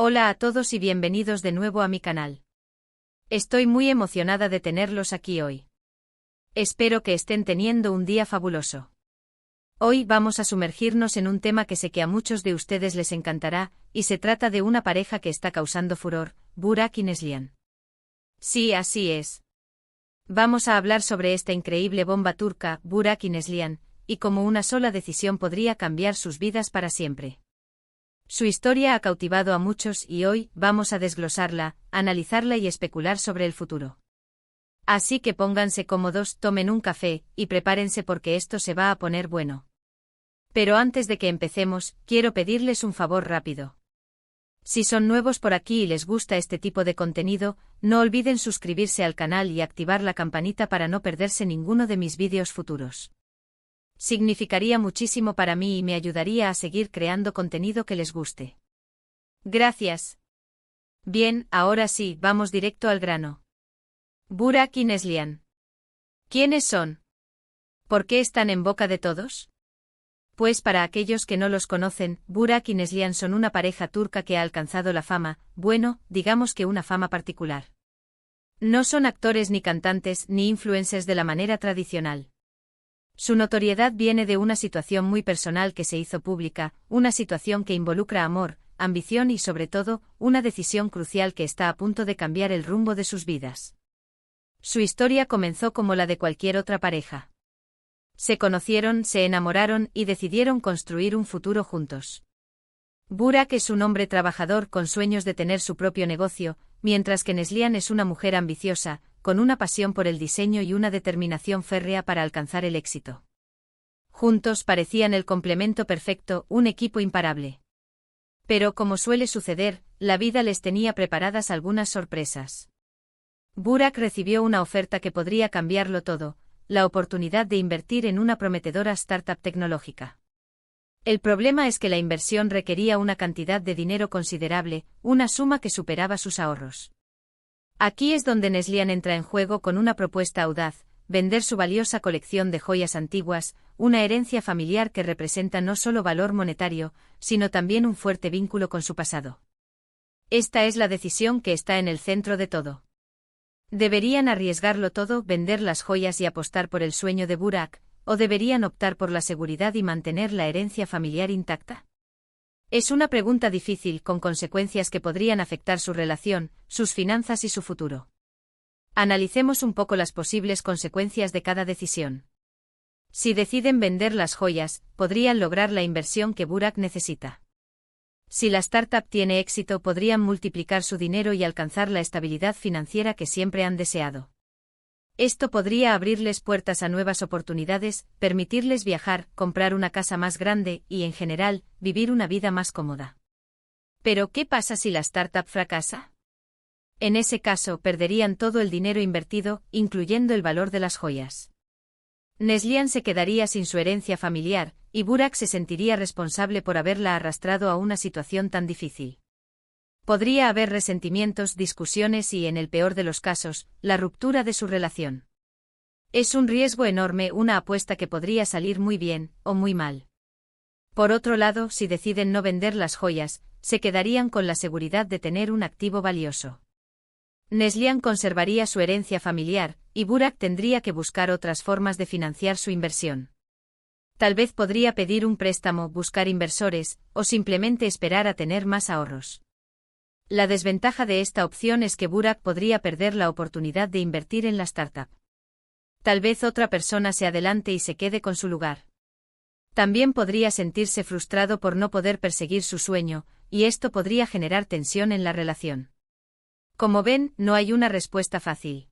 Hola a todos y bienvenidos de nuevo a mi canal. Estoy muy emocionada de tenerlos aquí hoy. Espero que estén teniendo un día fabuloso. Hoy vamos a sumergirnos en un tema que sé que a muchos de ustedes les encantará, y se trata de una pareja que está causando furor, Burak y Neslihan. Sí, así es. Vamos a hablar sobre esta increíble bomba turca, Burak y Neslihan, y cómo una sola decisión podría cambiar sus vidas para siempre. Su historia ha cautivado a muchos y hoy vamos a desglosarla, analizarla y especular sobre el futuro. Así que pónganse cómodos, tomen un café y prepárense porque esto se va a poner bueno. Pero antes de que empecemos, quiero pedirles un favor rápido. Si son nuevos por aquí y les gusta este tipo de contenido, no olviden suscribirse al canal y activar la campanita para no perderse ninguno de mis vídeos futuros. Significaría muchísimo para mí y me ayudaría a seguir creando contenido que les guste. Gracias. Bien, ahora sí, vamos directo al grano. Burak y Neslihan. ¿Quiénes son? ¿Por qué están en boca de todos? Pues para aquellos que no los conocen, Burak y Neslihan son una pareja turca que ha alcanzado la fama, bueno, digamos que una fama particular. No son actores ni cantantes ni influencers de la manera tradicional. Su notoriedad viene de una situación muy personal que se hizo pública, una situación que involucra amor, ambición y sobre todo, una decisión crucial que está a punto de cambiar el rumbo de sus vidas. Su historia comenzó como la de cualquier otra pareja. Se conocieron, se enamoraron y decidieron construir un futuro juntos. Burak es un hombre trabajador con sueños de tener su propio negocio, mientras que Neslihan es una mujer ambiciosa, con una pasión por el diseño y una determinación férrea para alcanzar el éxito. Juntos parecían el complemento perfecto, un equipo imparable. Pero como suele suceder, la vida les tenía preparadas algunas sorpresas. Burak recibió una oferta que podría cambiarlo todo, la oportunidad de invertir en una prometedora startup tecnológica. El problema es que la inversión requería una cantidad de dinero considerable, una suma que superaba sus ahorros. Aquí es donde Neslihan entra en juego con una propuesta audaz, vender su valiosa colección de joyas antiguas, una herencia familiar que representa no solo valor monetario, sino también un fuerte vínculo con su pasado. Esta es la decisión que está en el centro de todo. ¿Deberían arriesgarlo todo, vender las joyas y apostar por el sueño de Burak, o deberían optar por la seguridad y mantener la herencia familiar intacta? Es una pregunta difícil con consecuencias que podrían afectar su relación, sus finanzas y su futuro. Analicemos un poco las posibles consecuencias de cada decisión. Si deciden vender las joyas, podrían lograr la inversión que Burak necesita. Si la startup tiene éxito, podrían multiplicar su dinero y alcanzar la estabilidad financiera que siempre han deseado. Esto podría abrirles puertas a nuevas oportunidades, permitirles viajar, comprar una casa más grande y, en general, vivir una vida más cómoda. Pero, ¿qué pasa si la startup fracasa? En ese caso, perderían todo el dinero invertido, incluyendo el valor de las joyas. Neslihan se quedaría sin su herencia familiar, y Burak se sentiría responsable por haberla arrastrado a una situación tan difícil. Podría haber resentimientos, discusiones y, en el peor de los casos, la ruptura de su relación. Es un riesgo enorme, una apuesta que podría salir muy bien, o muy mal. Por otro lado, si deciden no vender las joyas, se quedarían con la seguridad de tener un activo valioso. Neslihan conservaría su herencia familiar, y Burak tendría que buscar otras formas de financiar su inversión. Tal vez podría pedir un préstamo, buscar inversores, o simplemente esperar a tener más ahorros. La desventaja de esta opción es que Burak podría perder la oportunidad de invertir en la startup. Tal vez otra persona se adelante y se quede con su lugar. También podría sentirse frustrado por no poder perseguir su sueño, y esto podría generar tensión en la relación. Como ven, no hay una respuesta fácil.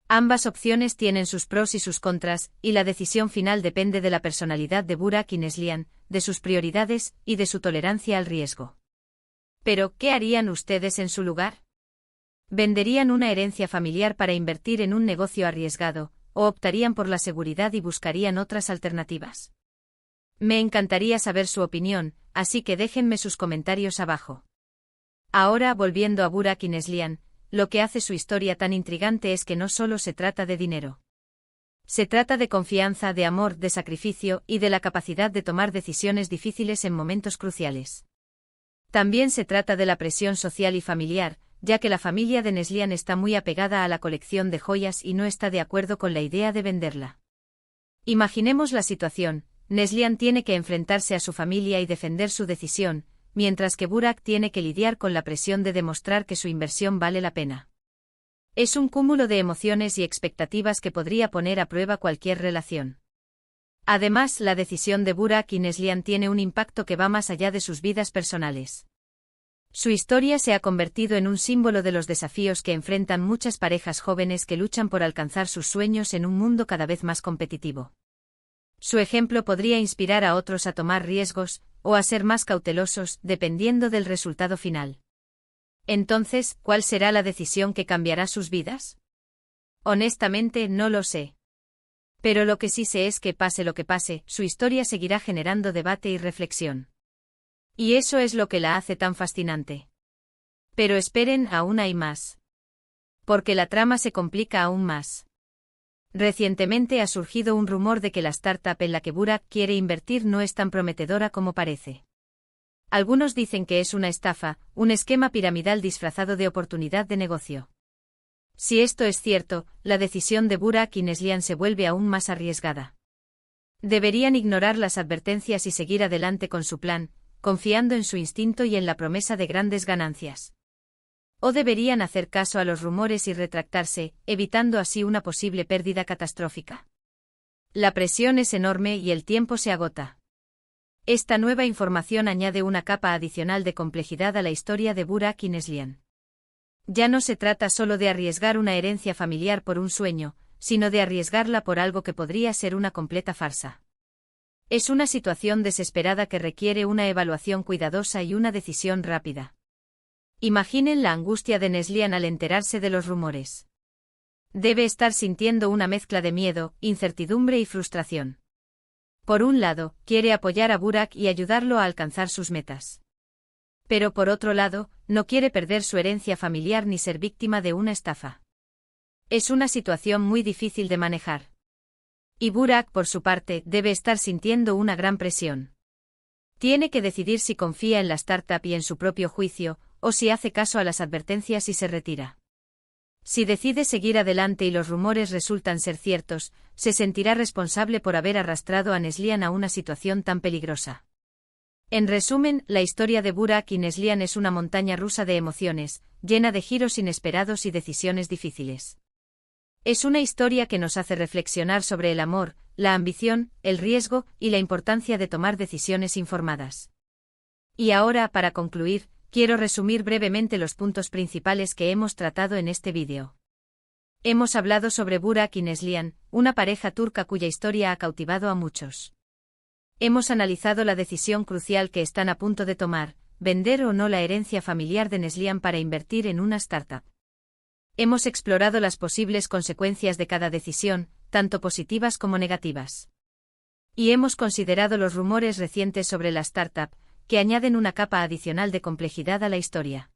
Ambas opciones tienen sus pros y sus contras, y la decisión final depende de la personalidad de Burak y Neslihan, de sus prioridades y de su tolerancia al riesgo. Pero, ¿qué harían ustedes en su lugar? ¿Venderían una herencia familiar para invertir en un negocio arriesgado, o optarían por la seguridad y buscarían otras alternativas? Me encantaría saber su opinión, así que déjenme sus comentarios abajo. Ahora, volviendo a Burak y Neslihan, lo que hace su historia tan intrigante es que no solo se trata de dinero. Se trata de confianza, de amor, de sacrificio y de la capacidad de tomar decisiones difíciles en momentos cruciales. También se trata de la presión social y familiar, ya que la familia de Neslihan está muy apegada a la colección de joyas y no está de acuerdo con la idea de venderla. Imaginemos la situación: Neslihan tiene que enfrentarse a su familia y defender su decisión, mientras que Burak tiene que lidiar con la presión de demostrar que su inversión vale la pena. Es un cúmulo de emociones y expectativas que podría poner a prueba cualquier relación. Además, la decisión de Burak y Neslihan tiene un impacto que va más allá de sus vidas personales. Su historia se ha convertido en un símbolo de los desafíos que enfrentan muchas parejas jóvenes que luchan por alcanzar sus sueños en un mundo cada vez más competitivo. Su ejemplo podría inspirar a otros a tomar riesgos, o a ser más cautelosos, dependiendo del resultado final. Entonces, ¿cuál será la decisión que cambiará sus vidas? Honestamente, no lo sé. Pero lo que sí sé es que, pase lo que pase, su historia seguirá generando debate y reflexión. Y eso es lo que la hace tan fascinante. Pero esperen, aún hay más. Porque la trama se complica aún más. Recientemente ha surgido un rumor de que la startup en la que Burak quiere invertir no es tan prometedora como parece. Algunos dicen que es una estafa, un esquema piramidal disfrazado de oportunidad de negocio. Si esto es cierto, la decisión de Burak y Neslihan se vuelve aún más arriesgada. Deberían ignorar las advertencias y seguir adelante con su plan, confiando en su instinto y en la promesa de grandes ganancias. O deberían hacer caso a los rumores y retractarse, evitando así una posible pérdida catastrófica. La presión es enorme y el tiempo se agota. Esta nueva información añade una capa adicional de complejidad a la historia de Burak y Neslihan. Ya no se trata solo de arriesgar una herencia familiar por un sueño, sino de arriesgarla por algo que podría ser una completa farsa. Es una situación desesperada que requiere una evaluación cuidadosa y una decisión rápida. Imaginen la angustia de Neslihan al enterarse de los rumores. Debe estar sintiendo una mezcla de miedo, incertidumbre y frustración. Por un lado, quiere apoyar a Burak y ayudarlo a alcanzar sus metas. Pero por otro lado, no quiere perder su herencia familiar ni ser víctima de una estafa. Es una situación muy difícil de manejar. Y Burak, por su parte, debe estar sintiendo una gran presión. Tiene que decidir si confía en la startup y en su propio juicio, o si hace caso a las advertencias y se retira. Si decide seguir adelante y los rumores resultan ser ciertos, se sentirá responsable por haber arrastrado a Neslihan a una situación tan peligrosa. En resumen, la historia de Burak y Neslihan es una montaña rusa de emociones, llena de giros inesperados y decisiones difíciles. Es una historia que nos hace reflexionar sobre el amor, la ambición, el riesgo y la importancia de tomar decisiones informadas. Y ahora, para concluir, quiero resumir brevemente los puntos principales que hemos tratado en este vídeo. Hemos hablado sobre Burak y Neslihan, una pareja turca cuya historia ha cautivado a muchos. Hemos analizado la decisión crucial que están a punto de tomar, vender o no la herencia familiar de Neslihan para invertir en una startup. Hemos explorado las posibles consecuencias de cada decisión, tanto positivas como negativas. Y hemos considerado los rumores recientes sobre la startup, que añaden una capa adicional de complejidad a la historia.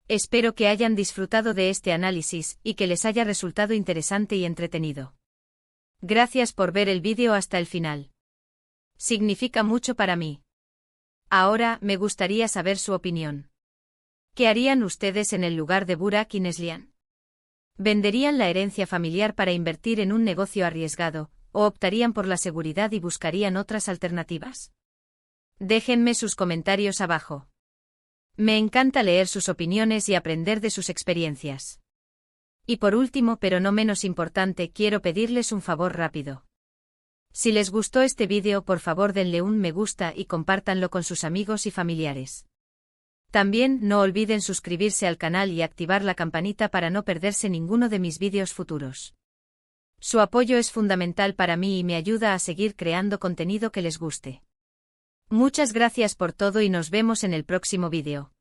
Espero que hayan disfrutado de este análisis y que les haya resultado interesante y entretenido. Gracias por ver el vídeo hasta el final. Significa mucho para mí. Ahora, me gustaría saber su opinión. ¿Qué harían ustedes en el lugar de Burak y Neslihan? ¿Venderían la herencia familiar para invertir en un negocio arriesgado, o optarían por la seguridad y buscarían otras alternativas? Déjenme sus comentarios abajo. Me encanta leer sus opiniones y aprender de sus experiencias. Y por último, pero no menos importante, quiero pedirles un favor rápido. Si les gustó este vídeo, por favor denle un me gusta y compártanlo con sus amigos y familiares. También no olviden suscribirse al canal y activar la campanita para no perderse ninguno de mis vídeos futuros. Su apoyo es fundamental para mí y me ayuda a seguir creando contenido que les guste. Muchas gracias por todo y nos vemos en el próximo vídeo.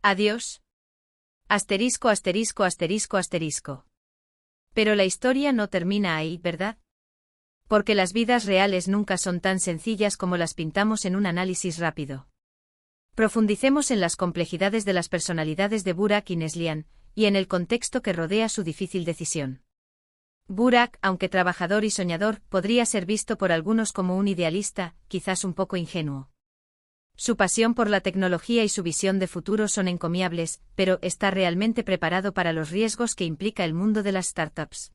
Adiós. Asterisco asterisco asterisco asterisco. Pero la historia no termina ahí, ¿verdad? Porque las vidas reales nunca son tan sencillas como las pintamos en un análisis rápido. Profundicemos en las complejidades de las personalidades de Burak y Neslihan, y en el contexto que rodea su difícil decisión. Burak, aunque trabajador y soñador, podría ser visto por algunos como un idealista, quizás un poco ingenuo. Su pasión por la tecnología y su visión de futuro son encomiables, pero ¿está realmente preparado para los riesgos que implica el mundo de las startups?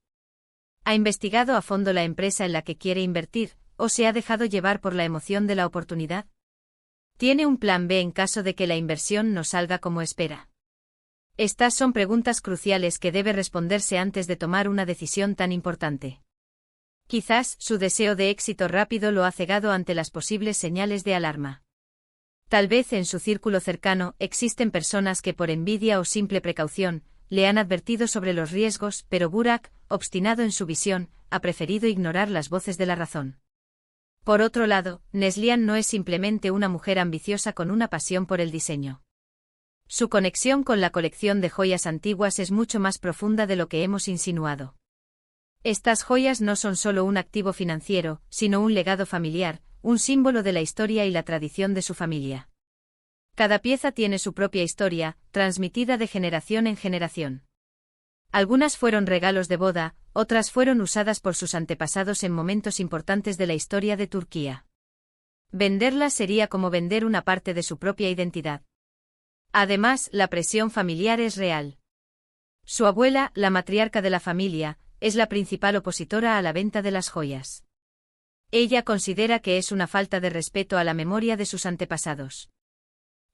¿Ha investigado a fondo la empresa en la que quiere invertir, o se ha dejado llevar por la emoción de la oportunidad? ¿Tiene un plan B en caso de que la inversión no salga como espera? Estas son preguntas cruciales que debe responderse antes de tomar una decisión tan importante. Quizás su deseo de éxito rápido lo ha cegado ante las posibles señales de alarma. Tal vez en su círculo cercano existen personas que por envidia o simple precaución, le han advertido sobre los riesgos, pero Burak, obstinado en su visión, ha preferido ignorar las voces de la razón. Por otro lado, Neslihan no es simplemente una mujer ambiciosa con una pasión por el diseño. Su conexión con la colección de joyas antiguas es mucho más profunda de lo que hemos insinuado. Estas joyas no son solo un activo financiero, sino un legado familiar, un símbolo de la historia y la tradición de su familia. Cada pieza tiene su propia historia, transmitida de generación en generación. Algunas fueron regalos de boda, otras fueron usadas por sus antepasados en momentos importantes de la historia de Turquía. Venderlas sería como vender una parte de su propia identidad. Además, la presión familiar es real. Su abuela, la matriarca de la familia, es la principal opositora a la venta de las joyas. Ella considera que es una falta de respeto a la memoria de sus antepasados.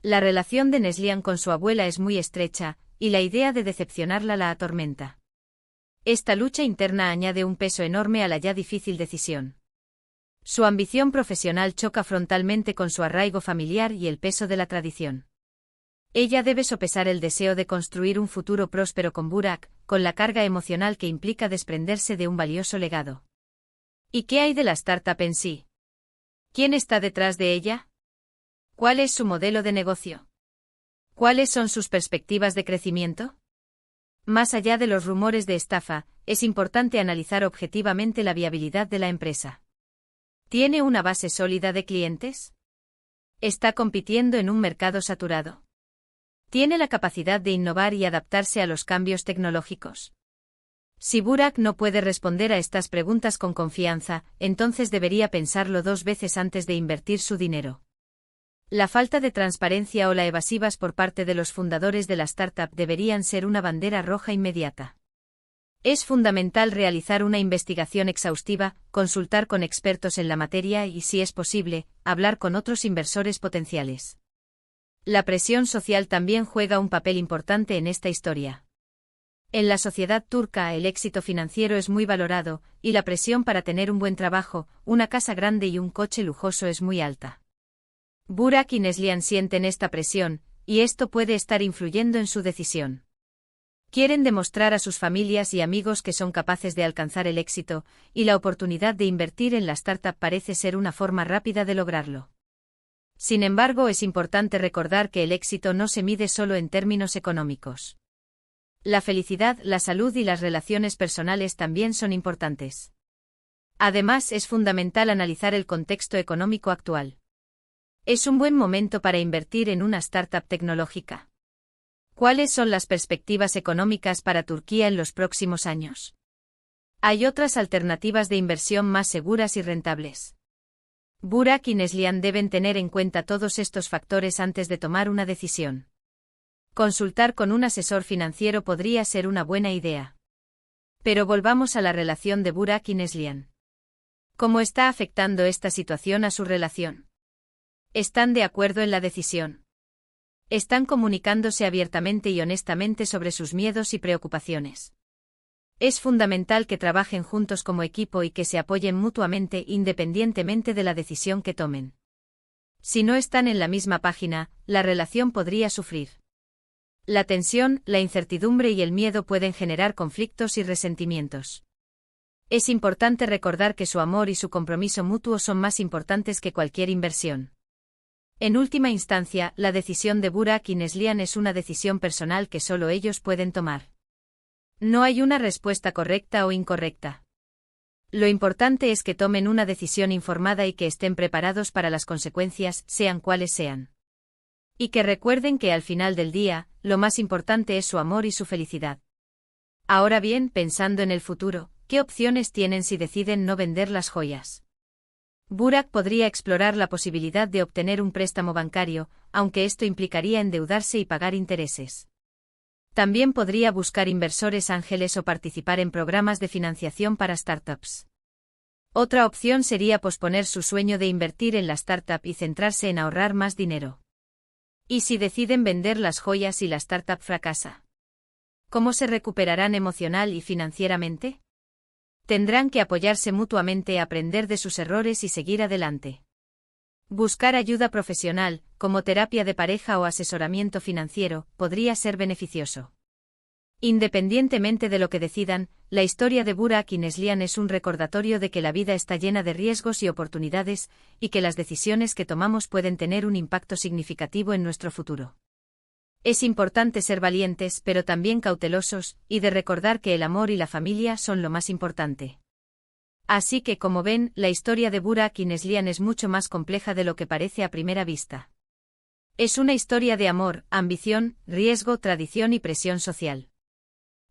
La relación de Neslihan con su abuela es muy estrecha, y la idea de decepcionarla la atormenta. Esta lucha interna añade un peso enorme a la ya difícil decisión. Su ambición profesional choca frontalmente con su arraigo familiar y el peso de la tradición. Ella debe sopesar el deseo de construir un futuro próspero con Burak, con la carga emocional que implica desprenderse de un valioso legado. ¿Y qué hay de la startup en sí? ¿Quién está detrás de ella? ¿Cuál es su modelo de negocio? ¿Cuáles son sus perspectivas de crecimiento? Más allá de los rumores de estafa, es importante analizar objetivamente la viabilidad de la empresa. ¿Tiene una base sólida de clientes? ¿Está compitiendo en un mercado saturado? ¿Tiene la capacidad de innovar y adaptarse a los cambios tecnológicos? Si Burak no puede responder a estas preguntas con confianza, entonces debería pensarlo 2 veces antes de invertir su dinero. La falta de transparencia o la evasivas por parte de los fundadores de la startup deberían ser una bandera roja inmediata. Es fundamental realizar una investigación exhaustiva, consultar con expertos en la materia y, si es posible, hablar con otros inversores potenciales. La presión social también juega un papel importante en esta historia. En la sociedad turca el éxito financiero es muy valorado, y la presión para tener un buen trabajo, una casa grande y un coche lujoso es muy alta. Burak y Neslihan sienten esta presión, y esto puede estar influyendo en su decisión. Quieren demostrar a sus familias y amigos que son capaces de alcanzar el éxito, y la oportunidad de invertir en la startup parece ser una forma rápida de lograrlo. Sin embargo, es importante recordar que el éxito no se mide solo en términos económicos. La felicidad, la salud y las relaciones personales también son importantes. Además, es fundamental analizar el contexto económico actual. ¿Es un buen momento para invertir en una startup tecnológica? ¿Cuáles son las perspectivas económicas para Turquía en los próximos años? ¿Hay otras alternativas de inversión más seguras y rentables? Burak y Neslihan deben tener en cuenta todos estos factores antes de tomar una decisión. Consultar con un asesor financiero podría ser una buena idea. Pero volvamos a la relación de Burak y Neslihan. ¿Cómo está afectando esta situación a su relación? ¿Están de acuerdo en la decisión? ¿Están comunicándose abiertamente y honestamente sobre sus miedos y preocupaciones? Es fundamental que trabajen juntos como equipo y que se apoyen mutuamente independientemente de la decisión que tomen. Si no están en la misma página, la relación podría sufrir. La tensión, la incertidumbre y el miedo pueden generar conflictos y resentimientos. Es importante recordar que su amor y su compromiso mutuo son más importantes que cualquier inversión. En última instancia, la decisión de Burak y Neslihan es una decisión personal que solo ellos pueden tomar. No hay una respuesta correcta o incorrecta. Lo importante es que tomen una decisión informada y que estén preparados para las consecuencias, sean cuales sean. Y que recuerden que al final del día, lo más importante es su amor y su felicidad. Ahora bien, pensando en el futuro, ¿qué opciones tienen si deciden no vender las joyas? Burak podría explorar la posibilidad de obtener un préstamo bancario, aunque esto implicaría endeudarse y pagar intereses. También podría buscar inversores ángeles o participar en programas de financiación para startups. Otra opción sería posponer su sueño de invertir en la startup y centrarse en ahorrar más dinero. ¿Y si deciden vender las joyas y la startup fracasa? ¿Cómo se recuperarán emocional y financieramente? Tendrán que apoyarse mutuamente, aprender de sus errores y seguir adelante. Buscar ayuda profesional, como terapia de pareja o asesoramiento financiero, podría ser beneficioso. Independientemente de lo que decidan, la historia de Burak y Neslihan es un recordatorio de que la vida está llena de riesgos y oportunidades, y que las decisiones que tomamos pueden tener un impacto significativo en nuestro futuro. Es importante ser valientes, pero también cautelosos, y de recordar que el amor y la familia son lo más importante. Así que, como ven, la historia de Burak y Neslihan es mucho más compleja de lo que parece a primera vista. Es una historia de amor, ambición, riesgo, tradición y presión social.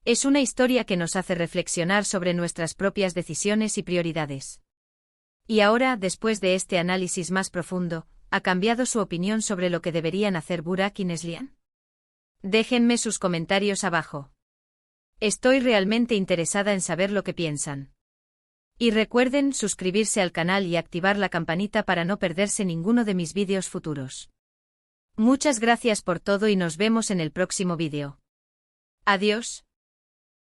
Es una historia que nos hace reflexionar sobre nuestras propias decisiones y prioridades. Y ahora, después de este análisis más profundo, ¿ha cambiado su opinión sobre lo que deberían hacer Burak y Neslihan? Déjenme sus comentarios abajo. Estoy realmente interesada en saber lo que piensan. Y recuerden suscribirse al canal y activar la campanita para no perderse ninguno de mis vídeos futuros. Muchas gracias por todo y nos vemos en el próximo vídeo. Adiós.